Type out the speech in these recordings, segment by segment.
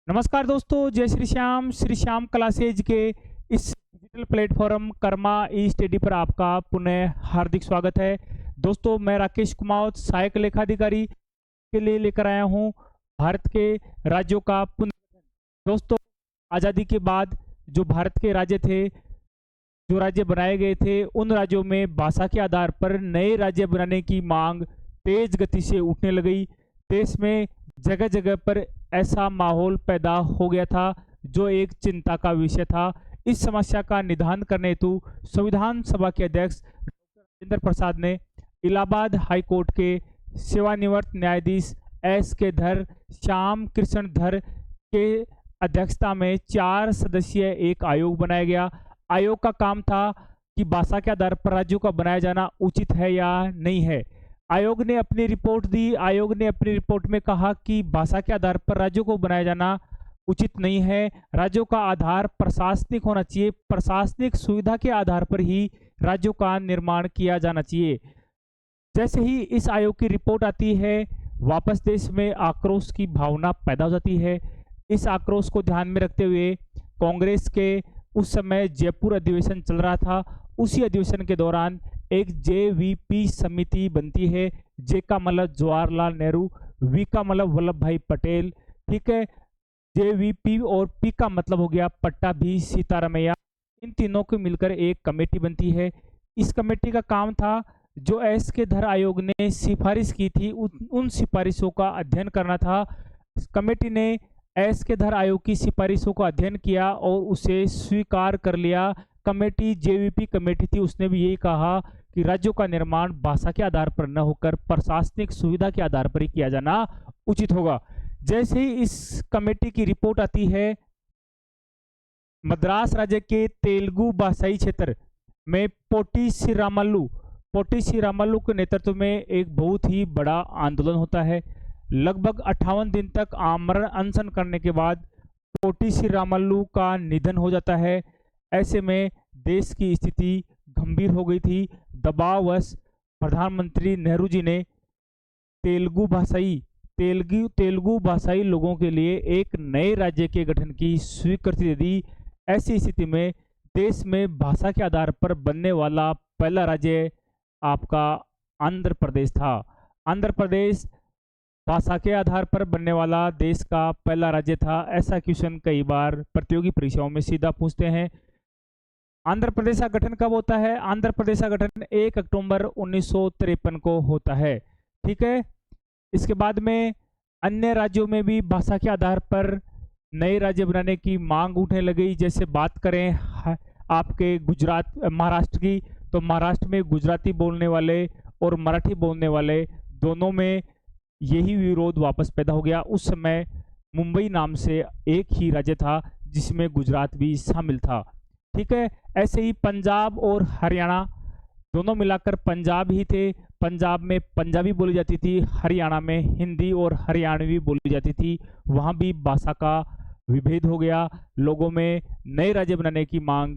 नमस्कार दोस्तों, जय श्री श्याम क्लासेज के इस डिजिटल प्लेटफॉर्म कर्मा ई स्टडी पर आपका पुनः हार्दिक स्वागत है। दोस्तों, मैं राकेश कुमार सहायक लेखाधिकारी के लिए लेकर आया हूं भारत के राज्यों का पुनर्गठन। दोस्तों, आज़ादी के बाद जो भारत के राज्य थे, जो राज्य बनाए गए थे, उन राज्यों में भाषा के आधार पर नए राज्य बनाने की मांग तेज गति से उठने लगी। देश में जगह जगह पर ऐसा माहौल पैदा हो गया था जो एक चिंता का विषय था। इस समस्या का निदान करने हेतु संविधान सभा के अध्यक्ष डॉक्टर राजेंद्र प्रसाद ने इलाहाबाद हाई कोर्ट के सेवानिवृत्त न्यायाधीश एस के धर श्याम कृष्ण धर के अध्यक्षता में 4 सदस्यीय एक आयोग बनाया गया। आयोग का काम था कि भाषा के आधार पर राज्यों का बनाया जाना उचित है या नहीं है। आयोग ने अपनी रिपोर्ट दी। आयोग ने अपनी रिपोर्ट में कहा कि भाषा के आधार पर राज्यों को बनाया जाना उचित नहीं है। राज्यों का आधार प्रशासनिक होना चाहिए। प्रशासनिक सुविधा के आधार पर ही राज्यों का निर्माण किया जाना चाहिए। जैसे ही इस आयोग की रिपोर्ट आती है, वापस देश में आक्रोश की भावना पैदा हो जाती है। इस आक्रोश को ध्यान में रखते हुए कांग्रेस के उस समय जयपुर अधिवेशन चल रहा था। उसी अधिवेशन के दौरान एक जेवीपी समिति बनती है। जे का मतलब जवाहरलाल नेहरू, वी का मतलब वल्लभ भाई पटेल, ठीक है। जेवीपी और पी का मतलब हो गया पट्टाभी सीतारामैया। इन तीनों को मिलकर एक कमेटी बनती है। इस कमेटी का काम था, जो एस के धर आयोग ने सिफारिश की थी, उन सिफारिशों का अध्ययन करना था। कमेटी ने एस के धर आयोग की सिफारिशों का अध्ययन किया और उसे स्वीकार कर लिया। कमेटी जेवीपी कमेटी थी, उसने भी यही कहा कि राज्यों का निर्माण भाषा के आधार पर न होकर प्रशासनिक सुविधा के आधार पर ही किया जाना उचित होगा। जैसे ही इस कमेटी की रिपोर्ट आती है, मद्रास राज्य के तेलुगु भाषाई क्षेत्र में पोटी श्रीरामल्लू के नेतृत्व में एक बहुत ही बड़ा आंदोलन होता है। लगभग 58 दिन तक आमरण अनशन करने के बाद पोटी श्रीरामल्लू का निधन हो जाता है। ऐसे में देश की स्थिति गंभीर हो गई थी। दबाववश प्रधानमंत्री नेहरू जी ने तेलुगु भाषाई लोगों के लिए एक नए राज्य के गठन की स्वीकृति दे दी। ऐसी स्थिति में देश में भाषा के आधार पर बनने वाला पहला राज्य आपका आंध्र प्रदेश था। आंध्र प्रदेश भाषा के आधार पर बनने वाला देश का पहला राज्य था। ऐसा क्वेश्चन कई बार प्रतियोगी परीक्षाओं में सीधा पूछते हैं। आंध्र प्रदेश का गठन कब होता है? आंध्र प्रदेश का गठन 1 अक्टूबर 1953 को होता है, ठीक है। इसके बाद में अन्य राज्यों में भी भाषा के आधार पर नए राज्य बनाने की मांग उठने लगी। जैसे बात करें आपके महाराष्ट्र की, तो महाराष्ट्र में गुजराती बोलने वाले और मराठी बोलने वाले दोनों में यही विरोध वापस पैदा हो गया। उस समय मुंबई नाम से एक ही राज्य था जिसमें गुजरात भी शामिल था, ठीक है। ऐसे ही पंजाब और हरियाणा दोनों मिलाकर पंजाब ही थे। पंजाब में पंजाबी बोली जाती थी, हरियाणा में हिंदी और हरियाणवी बोली जाती थी। वहाँ भी भाषा का विभेद हो गया। लोगों में नए राज्य बनाने की मांग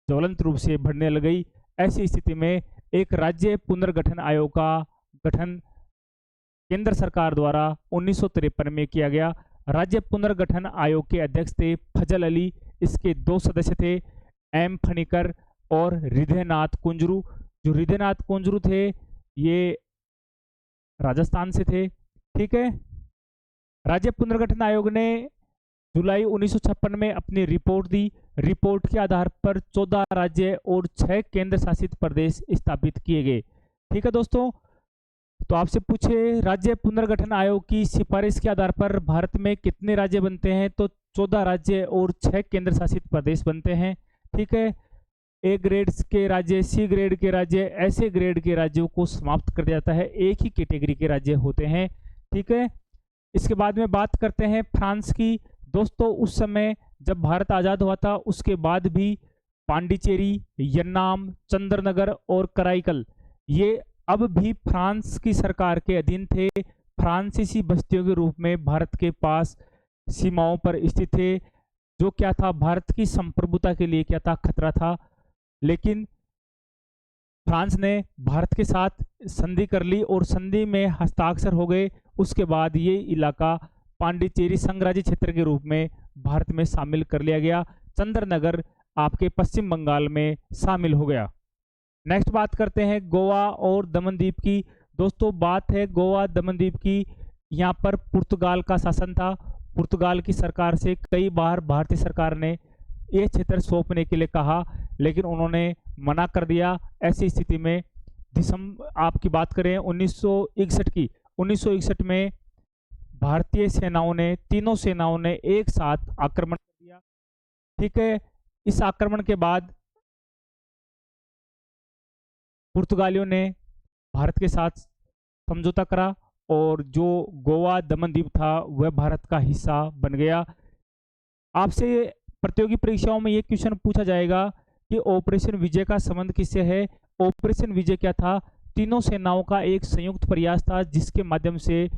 ज्वलंत रूप से बढ़ने लग गई। ऐसी स्थिति में एक राज्य पुनर्गठन आयोग का गठन केंद्र सरकार द्वारा 1953 में किया गया। राज्य पुनर्गठन आयोग के अध्यक्ष थे फजल अली। इसके 2 सदस्य थे, एम फणिकर और हृदयनाथ कुंजरू। जो हृदयनाथ कुंजरू थे, ये राजस्थान से थे, ठीक है। राज्य पुनर्गठन आयोग ने जुलाई 1956 में अपनी रिपोर्ट दी। रिपोर्ट के आधार पर 14 राज्य और 6 केंद्र शासित प्रदेश स्थापित किए गए, ठीक है दोस्तों। तो आपसे पूछे, राज्य पुनर्गठन आयोग की सिफारिश के आधार पर भारत में कितने राज्य बनते हैं? तो 14 राज्य और 6 केंद्र शासित प्रदेश बनते हैं, ठीक है। ए ग्रेड के राज्य, सी ग्रेड के राज्य, ऐसे ग्रेड के राज्यों को समाप्त कर दिया जाता है। एक ही कैटेगरी के राज्य होते हैं, ठीक है। इसके बाद में बात करते हैं फ्रांस की। दोस्तों, उस समय जब भारत आज़ाद हुआ था, उसके बाद भी पांडिचेरी, यन्नाम, चंद्रनगर और कराईकल, ये अब भी फ्रांस की सरकार के अधीन थे। फ्रांसीसी बस्तियों के रूप में भारत के पास सीमाओं पर स्थित थे। जो क्या था, भारत की संप्रभुता के लिए क्या था, खतरा था। लेकिन फ्रांस ने भारत के साथ संधि कर ली और संधि में हस्ताक्षर हो गए। उसके बाद ये इलाका पांडिचेरी संघ राज्य क्षेत्र के रूप में भारत में शामिल कर लिया गया। चंद्रनगर आपके पश्चिम बंगाल में शामिल हो गया। नेक्स्ट बात करते हैं गोवा और दमन द्वीप की। दोस्तों बात है गोवा दमन द्वीप की। यहाँ पर पुर्तगाल का शासन था। पुर्तगाल की सरकार से कई बार भारतीय सरकार ने ये क्षेत्र सौंपने के लिए कहा, लेकिन उन्होंने मना कर दिया। ऐसी स्थिति में दिसंबर आपकी बात करें 1961 की, 1961 में भारतीय सेनाओं ने, तीनों सेनाओं ने एक साथ आक्रमण कर दिया। ठीक है, इस आक्रमण के बाद पुर्तगालियों ने भारत के साथ समझौता करा और जो गोवा दमन द्वीप था वह भारत का हिस्सा बन गया। आपसे प्रतियोगी परीक्षाओं में ये क्वेश्चन पूछा जाएगा कि ऑपरेशन विजय का संबंध किससे है। ऑपरेशन विजय क्या था? तीनों सेनाओं का एक संयुक्त प्रयास था जिसके माध्यम से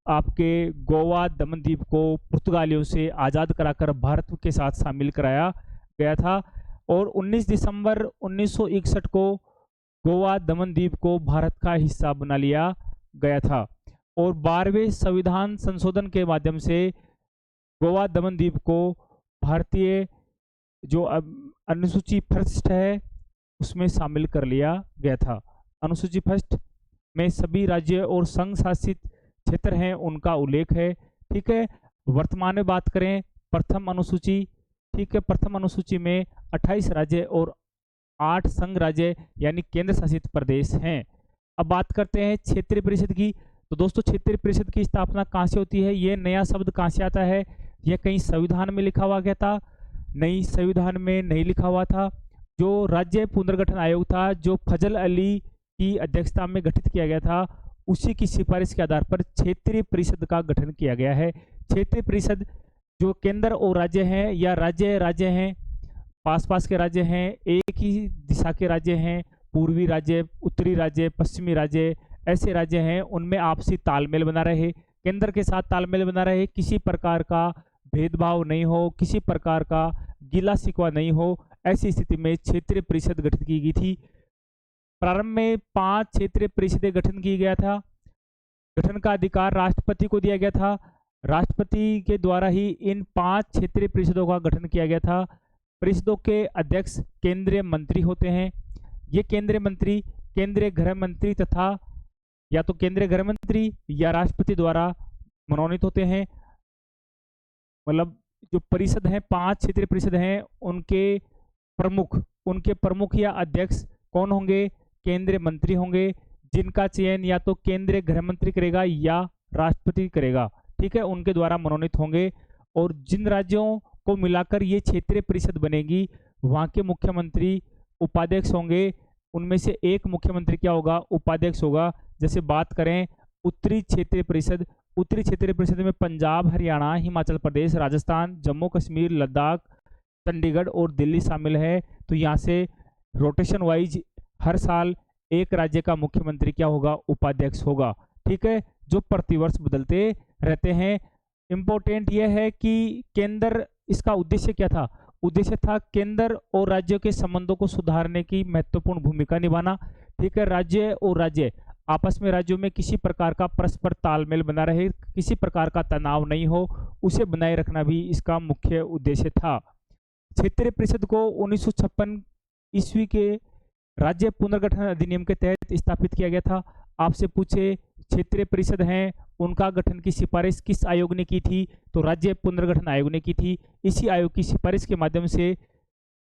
आपके गोवा दमन द्वीप को पुर्तगालियों से आज़ाद कराकर भारत के साथ शामिल कराया गया था। और 19 दिसंबर 1961 को गोवा दमन द्वीप को भारत का हिस्सा बना लिया गया था। और 12वें संविधान संशोधन के माध्यम से गोवा दमन द्वीप को भारतीय जो अनुसूची फर्स्ट है उसमें शामिल कर लिया गया था। अनुसूची फर्स्ट में सभी राज्य और संघ शासित क्षेत्र हैं उनका उल्लेख है। ठीक है, वर्तमान में बात करें प्रथम अनुसूची। ठीक है, प्रथम अनुसूची में 28 राज्य और 8 संघ राज्य यानी केंद्र शासित प्रदेश हैं। अब बात करते हैं क्षेत्रीय परिषद की। तो दोस्तों क्षेत्रीय परिषद की स्थापना कहाँ से होती है? ये नया शब्द कहाँ से आता है? यह कहीं संविधान में लिखा हुआ गया था? नहीं, संविधान में नहीं लिखा हुआ था। जो राज्य पुनर्गठन आयोग था जो फजल अली की अध्यक्षता में गठित किया गया था, उसी की सिफारिश के आधार पर क्षेत्रीय परिषद का गठन किया गया है। क्षेत्रीय परिषद जो केंद्र और राज्य हैं या राज्य हैं, पास के राज्य हैं, एक ही दिशा के राज्य हैं, पूर्वी राज्य, उत्तरी राज्य, पश्चिमी राज्य, ऐसे राज्य हैं, उनमें आपसी तालमेल बना रहे, केंद्र के साथ तालमेल बना रहे, किसी प्रकार का भेदभाव नहीं हो, किसी प्रकार का गिला शिकवा नहीं हो, ऐसी स्थिति में क्षेत्रीय परिषद गठित की गई थी। प्रारंभ में 5 क्षेत्रीय परिषदें गठन किया गया था। गठन का अधिकार राष्ट्रपति को दिया गया था। राष्ट्रपति के द्वारा ही इन 5 क्षेत्रीय परिषदों का गठन किया गया था। परिषदों के अध्यक्ष केंद्रीय मंत्री होते हैं। ये केंद्रीय मंत्री केंद्रीय गृह मंत्री तथा या तो केंद्रीय गृह मंत्री या राष्ट्रपति द्वारा मनोनीत होते हैं। मतलब जो परिषद हैं, 5 क्षेत्रीय परिषद हैं, उनके प्रमुख या अध्यक्ष कौन होंगे? केंद्रीय मंत्री होंगे, जिनका चयन या तो केंद्रीय गृह मंत्री करेगा या राष्ट्रपति करेगा। ठीक है, उनके द्वारा मनोनीत होंगे। और जिन राज्यों को मिलाकर ये क्षेत्रीय परिषद बनेगी वहाँ के मुख्यमंत्री उपाध्यक्ष होंगे। उनमें से एक मुख्यमंत्री क्या होगा? उपाध्यक्ष होगा। जैसे बात करें उत्तरी क्षेत्रीय परिषद, उत्तरी क्षेत्रीय परिषद में पंजाब, हरियाणा, हिमाचल प्रदेश, राजस्थान, जम्मू कश्मीर, लद्दाख, चंडीगढ़ और दिल्ली शामिल है। तो यहाँ से रोटेशन वाइज हर साल एक राज्य का मुख्यमंत्री क्या होगा? उपाध्यक्ष होगा। ठीक है, जो प्रतिवर्ष बदलते रहते हैं। इम्पोर्टेंट यह है कि केंद्र, इसका उद्देश्य क्या था? उद्देश्य था केंद्र और राज्यों के संबंधों को सुधारने की महत्वपूर्ण भूमिका निभाना। ठीक है, राज्य और राज्य आपस में, राज्यों में किसी प्रकार का परस्पर तालमेल बना रहे, किसी प्रकार का तनाव नहीं हो, उसे बनाए रखना भी इसका मुख्य उद्देश्य था। क्षेत्रीय परिषद को 1956 ईस्वी के राज्य पुनर्गठन अधिनियम के तहत स्थापित किया गया था। आपसे पूछे क्षेत्रीय परिषद हैं, उनका गठन की सिफारिश किस आयोग ने की थी? तो राज्य पुनर्गठन आयोग ने की थी। इसी आयोग की सिफारिश के माध्यम से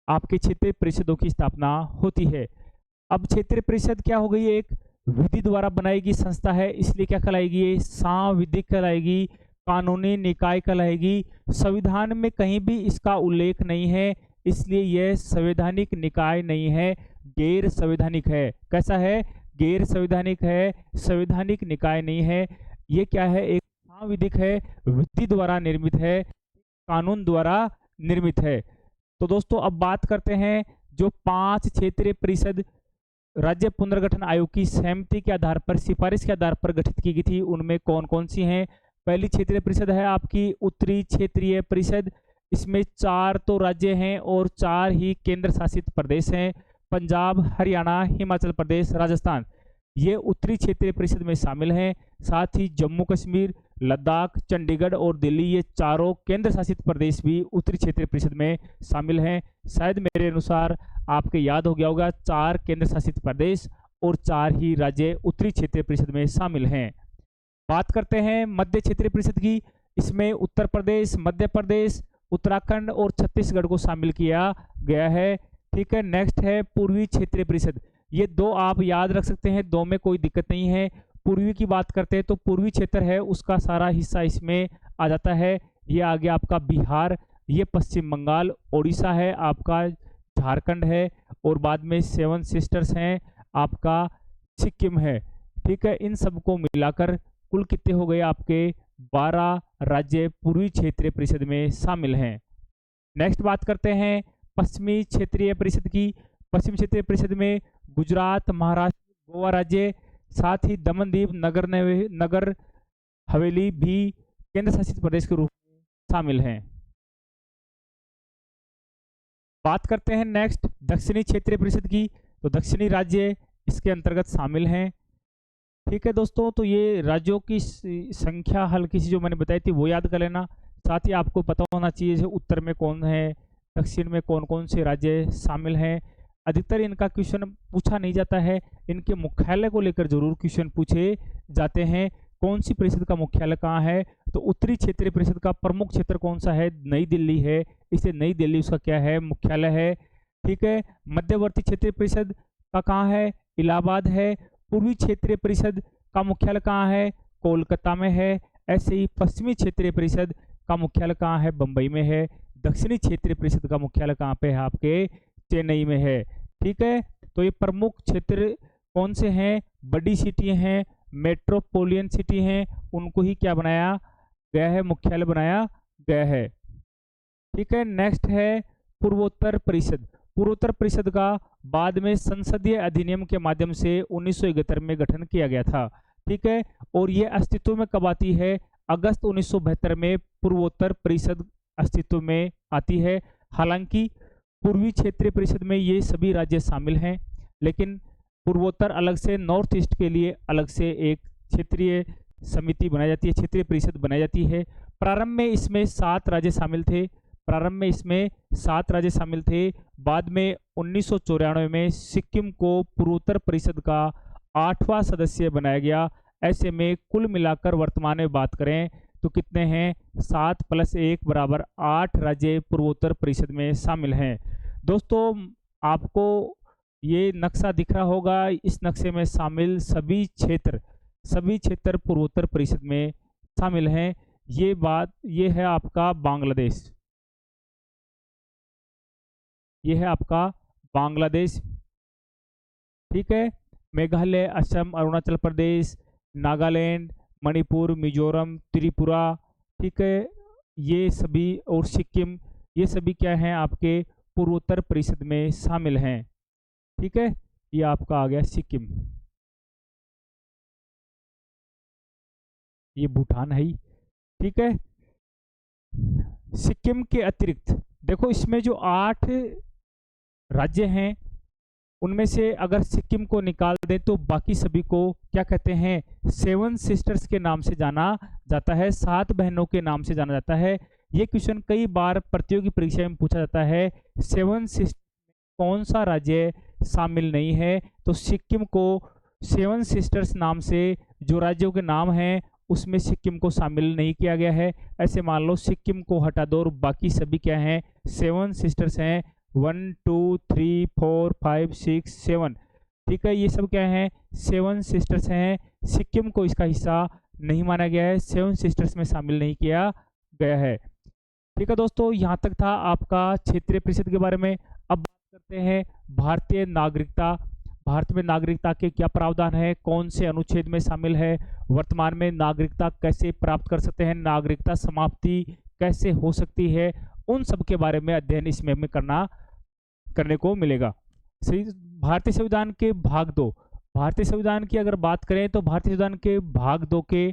आपके क्षेत्रीय परिषदों की स्थापना होती है। अब क्षेत्रीय परिषद क्या हो गई? एक विधि द्वारा बनाई गई संस्था है, इसलिए क्या कहलाएगी? ये सांविधिक कहलाएगी, कानूनी निकाय कहलाएगी। संविधान में कहीं भी इसका उल्लेख नहीं है, इसलिए यह संवैधानिक निकाय नहीं है, गैर संवैधानिक है। कैसा है? गैर संवैधानिक है, संवैधानिक निकाय नहीं है। ये क्या है? एक सांविधिक है, विधि द्वारा निर्मित है, कानून द्वारा निर्मित है। तो दोस्तों अब बात करते हैं जो 5 क्षेत्रीय परिषद राज्य पुनर्गठन आयोग की सहमति के आधार पर, सिफारिश के आधार पर गठित की गई थी, उनमें कौन कौन सी हैं? पहली क्षेत्रीय परिषद है आपकी उत्तरी क्षेत्रीय परिषद। इसमें 4 तो राज्य हैं और 4 ही केंद्र शासित प्रदेश हैं, पंजाब, हरियाणा, हिमाचल प्रदेश, राजस्थान। ये उत्तरी क्षेत्रीय परिषद में शामिल हैं। साथ ही जम्मू कश्मीर, लद्दाख, चंडीगढ़ और दिल्ली, ये चारों केंद्र शासित प्रदेश भी उत्तरी क्षेत्रीय परिषद में शामिल हैं। शायद मेरे अनुसार आपके याद हो गया होगा, 4 केंद्र शासित प्रदेश और 4 ही राज्य उत्तरी क्षेत्रीय परिषद में शामिल हैं। बात करते हैं मध्य क्षेत्रीय परिषद की। इसमें उत्तर प्रदेश, मध्य प्रदेश, उत्तराखंड और छत्तीसगढ़ को शामिल किया गया है। ठीक है, नेक्स्ट है पूर्वी क्षेत्रीय परिषद। ये 2 आप याद रख सकते हैं, 2 में कोई दिक्कत नहीं है। पूर्वी की बात करते हैं तो पूर्वी क्षेत्र है, उसका सारा हिस्सा इसमें आ जाता है। ये आ गया आपका बिहार, ये पश्चिम बंगाल, उड़ीसा है आपका, झारखंड है, और बाद में 7 सिस्टर्स हैं आपका, सिक्किम है। ठीक है, इन सबको मिलाकर कुल कितने हो गए आपके, 12 राज्य पूर्वी क्षेत्रीय परिषद में शामिल हैं। नेक्स्ट बात करते हैं पश्चिमी क्षेत्रीय परिषद की। पश्चिम क्षेत्रीय परिषद में गुजरात, महाराष्ट्र, गोवा राज्य, साथ ही दमन दीव, नगर हवेली भी केंद्र शासित प्रदेश के रूप में शामिल हैं। बात करते हैं नेक्स्ट दक्षिणी क्षेत्रीय परिषद की। तो दक्षिणी राज्य इसके अंतर्गत शामिल हैं। ठीक है दोस्तों, तो ये राज्यों की संख्या हल्की सी जो मैंने बताई थी वो याद कर लेना। साथ ही आपको पता होना चाहिए उत्तर में कौन है, दक्षिण में कौन कौन से राज्य शामिल हैं। अधिकतर इनका क्वेश्चन पूछा नहीं जाता है, इनके मुख्यालय को लेकर जरूर क्वेश्चन पूछे जाते हैं। कौन सी परिषद का मुख्यालय कहाँ है, तो उत्तरी क्षेत्रीय परिषद का प्रमुख क्षेत्र कौन सा है, नई दिल्ली है, इसलिए नई दिल्ली उसका क्या है, मुख्यालय है। ठीक है, मध्यवर्ती क्षेत्रीय परिषद का कहाँ है, इलाहाबाद है। पूर्वी क्षेत्रीय परिषद का मुख्यालय कहाँ है, कोलकाता में है। ऐसे ही पश्चिमी क्षेत्रीय परिषद का मुख्यालय कहाँ है, बम्बई में है। दक्षिणी क्षेत्रीय परिषद का मुख्यालय कहाँ पे है, आपके चेन्नई में है। ठीक है, तो ये प्रमुख क्षेत्र कौन से हैं, बड़ी सिटी हैं, मेट्रोपोलियन सिटी हैं, उनको ही क्या बनाया गया है, मुख्यालय बनाया गया है। ठीक है, नेक्स्ट है पूर्वोत्तर परिषद। पूर्वोत्तर परिषद का बाद में संसदीय अधिनियम के माध्यम से 1971 में गठन किया गया था। ठीक है, और ये अस्तित्व में कब आती है, अगस्त 1972 में पूर्वोत्तर परिषद अस्तित्व में आती है। हालांकि पूर्वी क्षेत्रीय परिषद में ये सभी राज्य शामिल हैं, लेकिन पूर्वोत्तर अलग से, नॉर्थ ईस्ट के लिए अलग से एक क्षेत्रीय समिति बनाई जाती है, क्षेत्रीय परिषद बनाई जाती है। प्रारंभ में इसमें 7 राज्य शामिल थे, बाद में 1994 में सिक्किम को पूर्वोत्तर परिषद का 8वां सदस्य बनाया गया। ऐसे में कुल मिलाकर वर्तमान में बात करें तो कितने हैं, 7 + 1 = 8 राज्य पूर्वोत्तर परिषद में शामिल हैं। दोस्तों, आपको ये नक्शा दिख रहा होगा, इस नक्शे में शामिल सभी क्षेत्र पूर्वोत्तर परिषद में शामिल हैं। ये है आपका बांग्लादेश, ये है आपका बांग्लादेश। ठीक है, मेघालय, असम, अरुणाचल प्रदेश, नागालैंड, मणिपुर, मिजोरम, त्रिपुरा, ठीक है, ये सभी, और सिक्किम, ये सभी क्या हैं, आपके पूर्वोत्तर परिषद में शामिल हैं। ठीक है, ये आपका आ गया सिक्किम, ये भूटान है ही। ठीक है, सिक्किम के अतिरिक्त देखो इसमें जो 8 राज्य हैं उनमें से अगर सिक्किम को निकाल दें तो बाकी सभी को क्या कहते हैं, 7 सिस्टर्स के नाम से जाना जाता है, 7 बहनों के नाम से जाना जाता है। ये क्वेश्चन कई बार प्रतियोगी परीक्षा में पूछा जाता है, 7 सिस्टर्स में कौन सा राज्य शामिल नहीं है, तो सिक्किम को 7 सिस्टर्स नाम से जो राज्यों के नाम हैं उसमें सिक्किम को शामिल नहीं किया गया है। ऐसे मान लो सिक्किम को हटा दो और बाकी सभी क्या हैं, 7 सिस्टर्स हैं, 1 2 3 4 5 6 7। ठीक है, ये सब क्या हैं, 7 सिस्टर्स हैं। सिक्किम को इसका हिस्सा नहीं माना गया है, 7 सिस्टर्स में शामिल नहीं किया गया है। ठीक है दोस्तों, यहाँ तक था आपका क्षेत्रीय परिषद के बारे में। अब बात करते हैं भारतीय नागरिकता। भारत में नागरिकता के क्या प्रावधान है, कौन से अनुच्छेद में शामिल है, वर्तमान में नागरिकता कैसे प्राप्त कर सकते हैं, नागरिकता समाप्ति कैसे हो सकती है, उन सब के बारे में अध्ययन इसमें हमें करने को मिलेगा। भारतीय संविधान के भाग 2, भारतीय संविधान की अगर बात करें तो भारतीय संविधान के भाग 2 के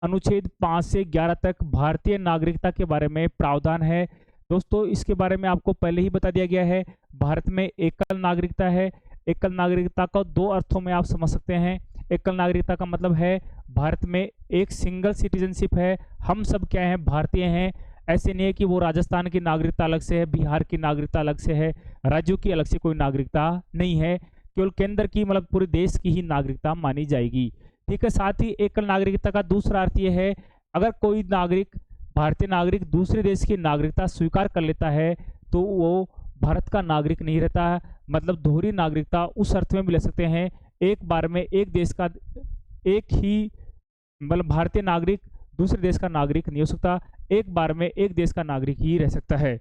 अनुच्छेद 5 से 11 तक भारतीय नागरिकता के बारे में प्रावधान है। दोस्तों, इसके बारे में आपको पहले ही बता दिया गया है, भारत में एकल नागरिकता है। एकल नागरिकता को 2 अर्थों में आप समझ सकते हैं। एकल नागरिकता का मतलब है भारत में एक सिंगल सिटीजनशिप है, हम सब क्या हैं, भारतीय हैं। ऐसे नहीं है कि वो राजस्थान की नागरिकता अलग से है, बिहार की नागरिकता अलग से है, राज्यों की अलग से कोई नागरिकता नहीं है, केवल केंद्र की मतलब पूरे देश की ही नागरिकता मानी जाएगी। ठीक है, साथ ही एकल नागरिकता का दूसरा अर्थ ये है, अगर कोई नागरिक, भारतीय नागरिक दूसरे देश की नागरिकता स्वीकार कर लेता है तो वो भारत का नागरिक नहीं रहता है। मतलब दोहरी नागरिकता उस अर्थ में भी ले सकते हैं, एक बार में एक देश का, एक ही मतलब भारतीय नागरिक दूसरे देश का नागरिक नहीं हो सकता, एक बार में एक देश का नागरिक ही रह सकता है।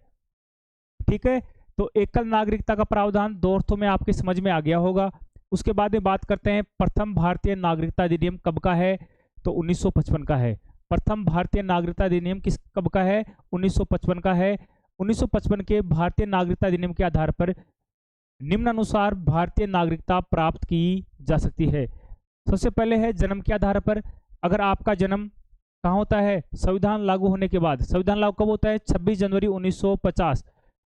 ठीक है, तो एकल नागरिकता का प्रावधान दो अर्थों में आपके समझ में आ गया होगा। उसके बाद में बात करते हैं प्रथम भारतीय नागरिकता अधिनियम कब का है, तो 1955 का है। प्रथम भारतीय नागरिकता अधिनियम किस कब का है, 1955 का है। 1955 के भारतीय नागरिकता अधिनियम के आधार पर निम्नानुसार भारतीय नागरिकता प्राप्त की जा सकती है। सबसे पहले है जन्म के आधार पर। अगर आपका जन्म कहाँ होता है, संविधान लागू होने के बाद। संविधान लागू कब होता है, 26 जनवरी 1950।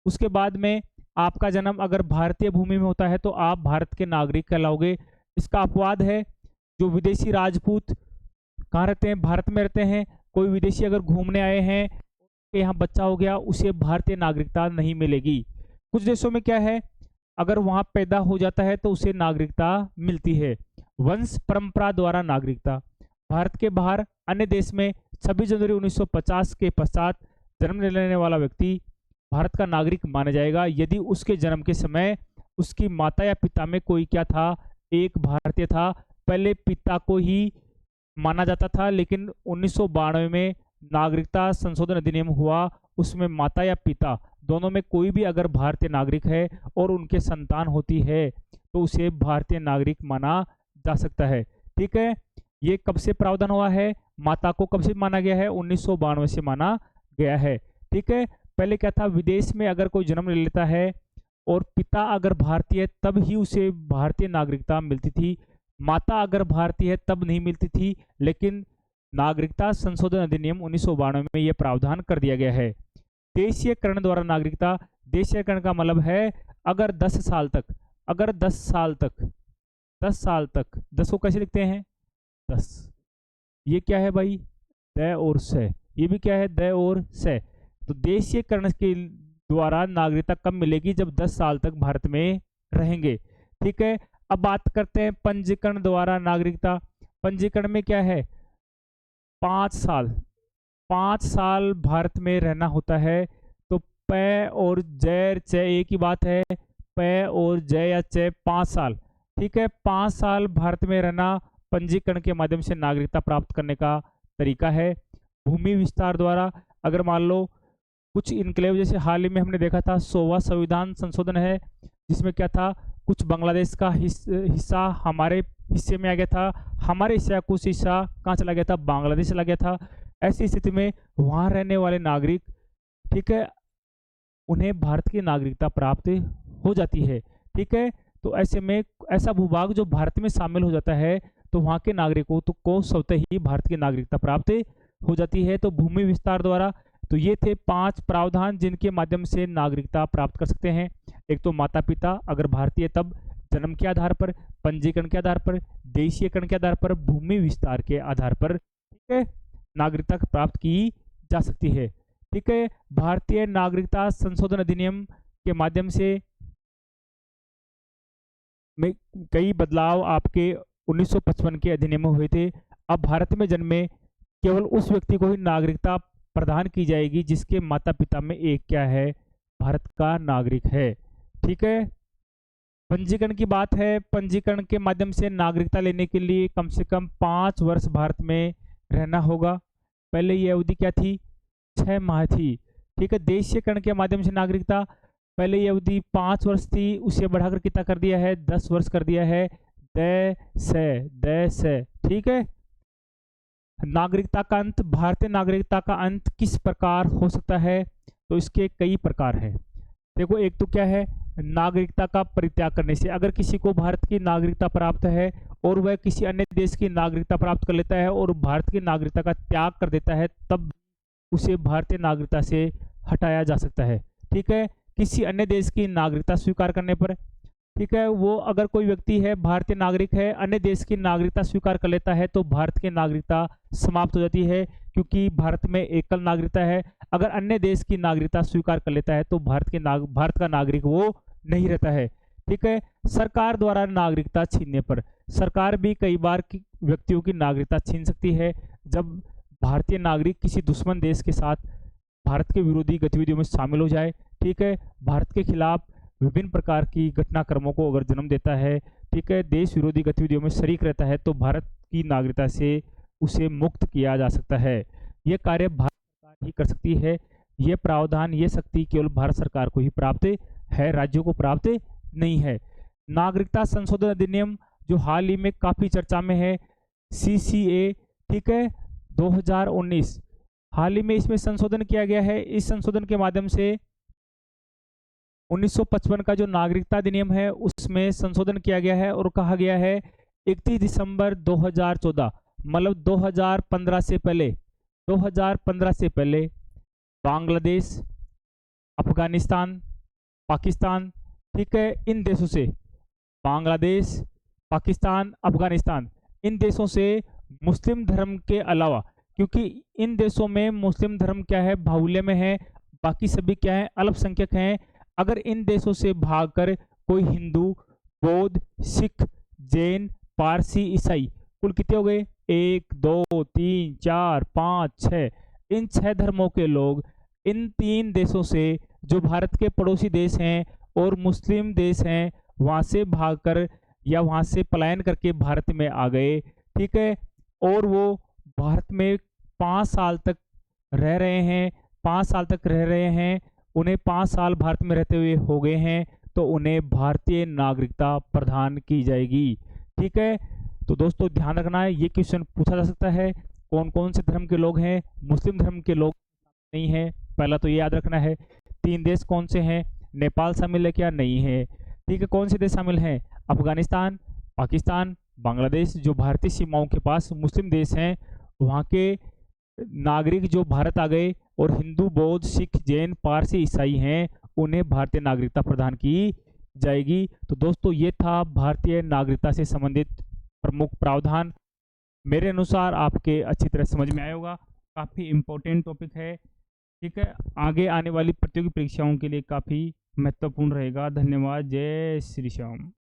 उसके बाद में आपका जन्म अगर भारतीय भूमि में होता है तो आप भारत के नागरिक कहलाओगे। इसका अपवाद है जो विदेशी राजपूत कहाँ रहते हैं, भारत में रहते हैं। कोई विदेशी अगर घूमने आए हैं, यहाँ बच्चा हो गया, उसे भारतीय नागरिकता नहीं मिलेगी। कुछ देशों में क्या है, अगर वहाँ पैदा हो जाता है तो उसे नागरिकता मिलती है। वंश परंपरा द्वारा नागरिकता। भारत के बाहर अन्य देश में 26 जनवरी 1950 के पश्चात जन्म लेने वाला व्यक्ति भारत का नागरिक माना जाएगा यदि उसके जन्म के समय उसकी माता या पिता में कोई क्या था, एक भारतीय था। पहले पिता को ही माना जाता था, लेकिन 1992 में नागरिकता संशोधन अधिनियम हुआ, उसमें माता या पिता दोनों में कोई भी अगर भारतीय नागरिक है और उनके संतान होती है तो उसे भारतीय नागरिक माना जा सकता है। ठीक है, ये कब से प्रावधान हुआ है, माता को कब से माना गया है, 1992 से माना गया है। ठीक है, पहले क्या था, विदेश में अगर कोई जन्म ले लेता है और पिता अगर भारतीय तब ही उसे भारतीय नागरिकता मिलती थी, माता अगर भारतीय है तब नहीं मिलती थी। लेकिन नागरिकता संशोधन अधिनियम 1992 में यह प्रावधान कर दिया गया है। देशीयकरण द्वारा नागरिकता। देशीयकरण का मतलब है अगर 10 साल तक, अगर 10 साल तक, 10 साल तक, 10 को कैसे लिखते हैं, 10, ये क्या है भाई, द और से, ये भी क्या है, द और से। तो देशीयकरण के द्वारा नागरिकता कब मिलेगी, जब 10 साल तक भारत में रहेंगे। ठीक है, अब बात करते हैं पंजीकरण द्वारा नागरिकता। पंजीकरण में क्या है, 5 साल, 5 साल भारत में रहना होता है। तो प और जय च एक ही बात है, प और जय या च, 5 साल। ठीक है, 5 साल भारत में रहना पंजीकरण के माध्यम से नागरिकता प्राप्त करने का तरीका है। भूमि विस्तार द्वारा, अगर मान लो कुछ इनक्लेव, जैसे हाल ही में हमने देखा था 100वां संविधान संशोधन है, जिसमें क्या था, कुछ बांग्लादेश का हिस्सा हमारे हिस्से में आ गया था, हमारे हिस्से का कुछ हिस्सा कहाँ चला गया था, बांग्लादेश चला गया था। ऐसी स्थिति में वहाँ रहने वाले नागरिक, ठीक है, उन्हें भारत की नागरिकता प्राप्त हो जाती है। ठीक है, तो ऐसे में ऐसा भूभाग जो भारत में शामिल हो जाता है तो वहाँ के नागरिकों को स्वतः ही भारत की नागरिकता प्राप्त हो जाती है। तो भूमि विस्तार द्वारा, तो ये थे 5 प्रावधान जिनके माध्यम से नागरिकता प्राप्त कर सकते हैं। एक तो माता पिता अगर भारतीय तब, जन्म के आधार पर, पंजीकरण के आधार पर, देशीयकरण के आधार पर, भूमि विस्तार के आधार पर, ठीक है, नागरिकता प्राप्त की जा सकती है। ठीक है, भारतीय नागरिकता संशोधन अधिनियम के माध्यम से में कई बदलाव आपके 1955 के अधिनियम में हुए थे। अब भारत में जन्मे केवल उस व्यक्ति को ही नागरिकता प्रदान की जाएगी जिसके माता पिता में एक क्या है, भारत का नागरिक है। ठीक है, पंजीकरण की बात है। पंजीकरण के माध्यम से नागरिकता लेने के लिए कम से कम 5 वर्ष भारत में रहना होगा। पहले ये अवधि क्या थी, 6 माह थी। ठीक है, देशीयकरण के माध्यम से नागरिकता, पहले ये अवधि 5 वर्ष थी, उसे बढ़ाकर कितना कर दिया है, 10 वर्ष कर दिया है, द से। ठीक है, नागरिकता का अंत, भारतीय नागरिकता का अंत किस प्रकार हो सकता है, तो इसके कई प्रकार हैं। देखो, एक तो क्या है, नागरिकता का परित्याग करने से। अगर किसी को भारत की नागरिकता प्राप्त है और वह किसी अन्य देश की नागरिकता प्राप्त कर लेता है और भारत की नागरिकता का त्याग कर देता है, तब उसे भारतीय नागरिकता से हटाया जा सकता है। ठीक है, किसी अन्य देश की नागरिकता स्वीकार करने पर, ठीक है, वो अगर कोई व्यक्ति है भारतीय नागरिक है, अन्य देश की नागरिकता स्वीकार कर लेता है तो भारत की नागरिकता समाप्त हो जाती है, क्योंकि भारत में एकल नागरिकता है। अगर अन्य देश की नागरिकता स्वीकार कर लेता है तो भारत का नागरिक वो नहीं रहता है। ठीक है, सरकार द्वारा नागरिकता छीनने पर सरकार भी कई बार व्यक्तियों की नागरिकता छीन सकती है। जब भारतीय नागरिक किसी दुश्मन देश के साथ भारत के विरोधी गतिविधियों में शामिल हो जाए, ठीक है, भारत के खिलाफ विभिन्न प्रकार की घटनाक्रमों को अगर जन्म देता है, ठीक है, देश विरोधी गतिविधियों में शरीक रहता है, तो भारत की नागरिकता से उसे मुक्त किया जा सकता है। यह कार्य भारत सरकार ही कर सकती है। यह प्रावधान, ये शक्ति केवल भारत सरकार को ही प्राप्त है, राज्यों को प्राप्त नहीं है। नागरिकता संशोधन अधिनियम जो हाल ही में काफी चर्चा में है, CCA, ठीक है, 2019, हाल ही में इसमें संशोधन किया गया है। इस संशोधन के माध्यम से 1955 का जो नागरिकता अधिनियम है उसमें संशोधन किया गया है और कहा गया है 31 दिसंबर 2014, मतलब 2015 से पहले बांग्लादेश, अफगानिस्तान, पाकिस्तान, ठीक है, इन देशों से, बांग्लादेश, पाकिस्तान, अफगानिस्तान, इन देशों से मुस्लिम धर्म के अलावा, क्योंकि इन देशों में मुस्लिम धर्म क्या है, बाहुल्य में है, बाकी सभी क्या है, अल्पसंख्यक हैं। अगर इन देशों से भागकर कोई हिंदू, बौद्ध, सिख, जैन, पारसी, ईसाई, कुल कितने हो गए, 1 2 3 4 5 6, इन 6 धर्मों के लोग इन 3 देशों से, जो भारत के पड़ोसी देश हैं और मुस्लिम देश हैं, वहां से भागकर या वहां से पलायन करके भारत में आ गए। ठीक है, और वो भारत में 5 साल तक रह रहे हैं, 5 साल तक रह रहे हैं, उन्हें 5 साल भारत में रहते हुए हो गए हैं, तो उन्हें भारतीय नागरिकता प्रदान की जाएगी। ठीक है, तो दोस्तों ध्यान रखना है, ये क्वेश्चन पूछा जा सकता है, कौन कौन से धर्म के लोग हैं, मुस्लिम धर्म के लोग नहीं है, पहला तो ये याद रखना है। 3 देश कौन से हैं, नेपाल शामिल है क्या, नहीं है। ठीक है, कौन से देश शामिल हैं, अफगानिस्तान, पाकिस्तान, बांग्लादेश, जो भारतीय सीमाओं के पास मुस्लिम देश हैं, वहाँ के नागरिक जो भारत आ गए और हिंदू, बौद्ध, सिख, जैन, पारसी, ईसाई हैं, उन्हें भारतीय नागरिकता प्रदान की जाएगी। तो दोस्तों ये था भारतीय नागरिकता से संबंधित प्रमुख प्रावधान। मेरे अनुसार आपके अच्छी तरह समझ में आया होगा, काफ़ी इम्पोर्टेंट टॉपिक है। ठीक है, आगे आने वाली प्रतियोगी परीक्षाओं के लिए काफ़ी महत्वपूर्ण रहेगा। धन्यवाद, जय श्री श्याम।